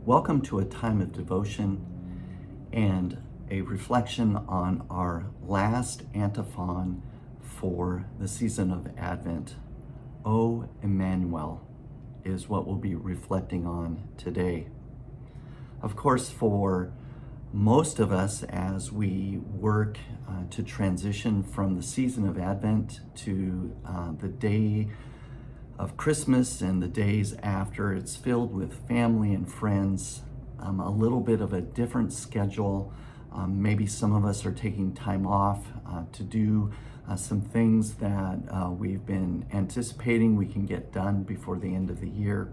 Welcome to a time of devotion and a reflection on our last antiphon for the season of Advent. O Emmanuel is what we'll be reflecting on today. Of course, for most of us, as we work to transition from the season of Advent to the day of Christmas and the days after, it's filled with family and friends, a little bit of a different schedule. Maybe some of us are taking time off to do some things that we've been anticipating we can get done before the end of the year.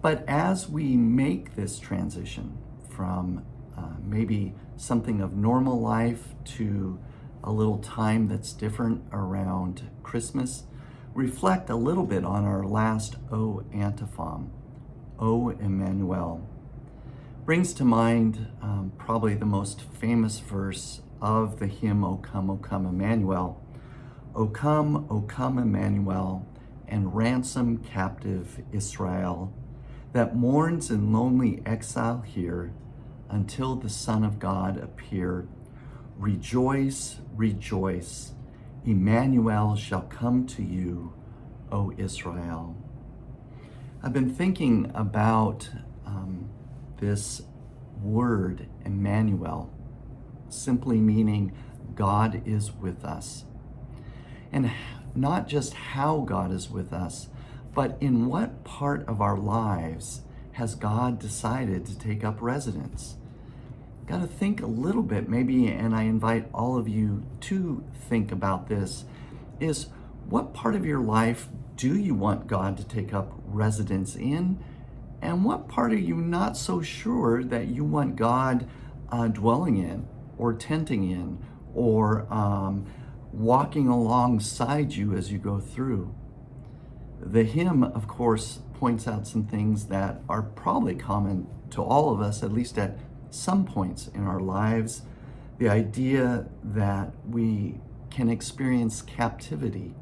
But as we make this transition from maybe something of normal life to a little time that's different around Christmas, reflect a little bit on our last O antiphon, O Emmanuel. Brings to mind probably the most famous verse of the hymn, O come, Emmanuel. O come, Emmanuel, and ransom captive Israel, that mourns in lonely exile here until the Son of God appear. Rejoice, rejoice, Emmanuel shall come to you, O Israel. I've been thinking about this word, Emmanuel, simply meaning God is with us. And not just how God is with us, but in what part of our lives has God decided to take up residence? Got to think a little bit, maybe, and I invite all of you to think about this, is what part of your life do you want God to take up residence in? And what part are you not so sure that you want God dwelling in, or tenting in, or walking alongside you as you go through? The hymn, of course, points out some things that are probably common to all of us, at least at some points in our lives. The idea that we can experience captivity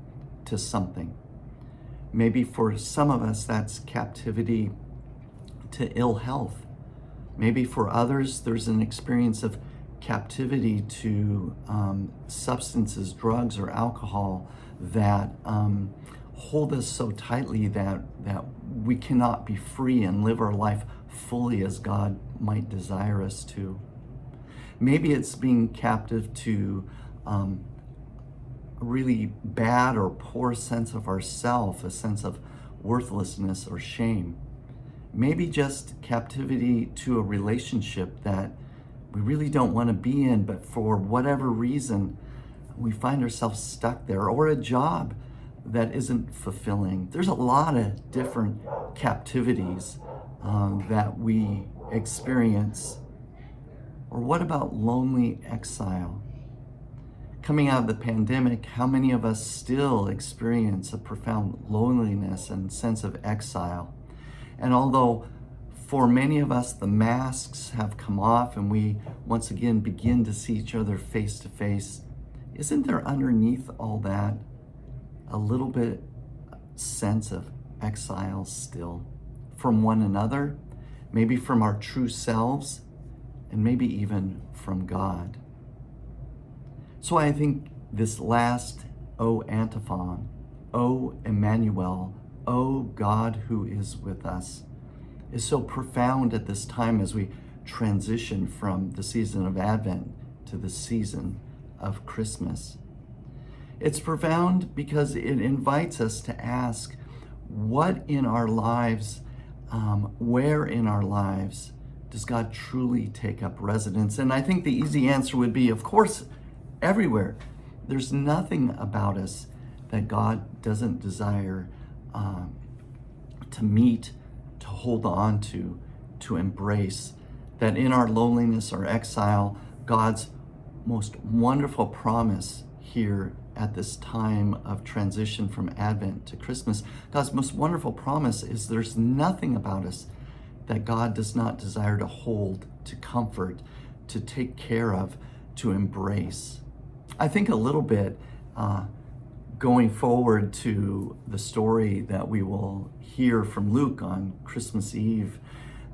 to something. Maybe for some of us, that's captivity to ill health. Maybe for others, there's an experience of captivity to substances, drugs, or alcohol that hold us so tightly that we cannot be free and live our life fully as God might desire us to. Maybe it's being captive to a really bad or poor sense of ourself, a sense of worthlessness or shame. Maybe just captivity to a relationship that we really don't want to be in, but for whatever reason, we find ourselves stuck there, or a job that isn't fulfilling. There's a lot of different captivities that we experience. Or what about lonely exile? Coming out of the pandemic, how many of us still experience a profound loneliness and sense of exile? And although for many of us the masks have come off and we once again begin to see each other face to face, isn't there underneath all that a little bit sense of exile still from one another, maybe from our true selves, and maybe even from God? So I think this last O antiphon, O Emmanuel, O God who is with us, is so profound at this time as we transition from the season of Advent to the season of Christmas. It's profound because it invites us to ask, what in our lives, where in our lives does God truly take up residence? And I think the easy answer would be, of course, everywhere. There's nothing about us that God doesn't desire to meet, to hold on to embrace. That in our loneliness or exile, God's most wonderful promise here at this time of transition from Advent to Christmas, God's most wonderful promise is there's nothing about us that God does not desire to hold, to comfort, to take care of, to embrace. I think a little bit going forward to the story that we will hear from Luke on Christmas Eve,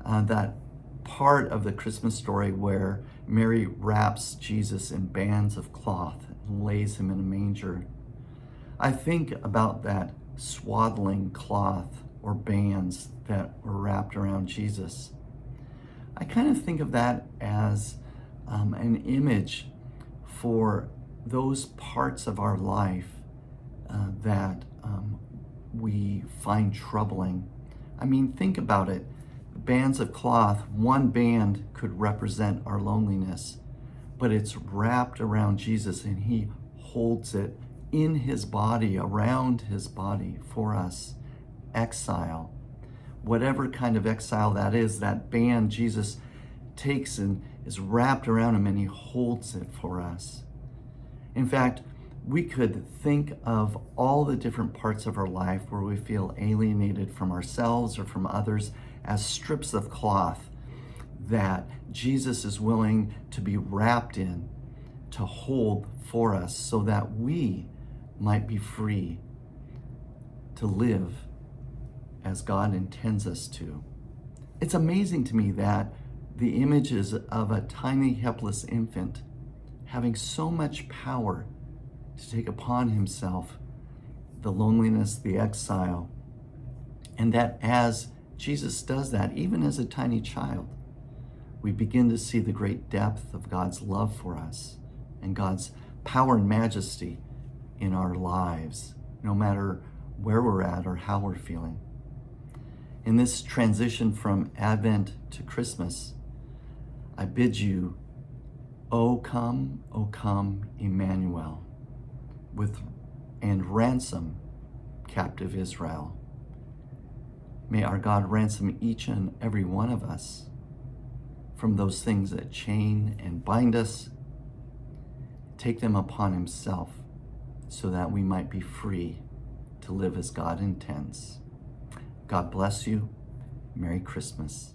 that part of the Christmas story where Mary wraps Jesus in bands of cloth and lays him in a manger. I think about that swaddling cloth or bands that were wrapped around Jesus. I kind of think of that as an image for those parts of our life that we find troubling. I mean, think about it. Bands of cloth, one band could represent our loneliness, but it's wrapped around Jesus and he holds it in his body, around his body for us. Exile, whatever kind of exile that is, that band Jesus takes and is wrapped around him and he holds it for us. In fact, we could think of all the different parts of our life where we feel alienated from ourselves or from others as strips of cloth that Jesus is willing to be wrapped in, to hold for us so that we might be free to live as God intends us to. It's amazing to me that the images of a tiny, helpless infant having so much power to take upon himself the loneliness, the exile, and that as Jesus does that, even as a tiny child, we begin to see the great depth of God's love for us and God's power and majesty in our lives, no matter where we're at or how we're feeling. In this transition from Advent to Christmas, I bid you, O come, Emmanuel, and ransom captive Israel. May our God ransom each and every one of us from those things that chain and bind us, take them upon himself so that we might be free to live as God intends. God bless you. Merry Christmas.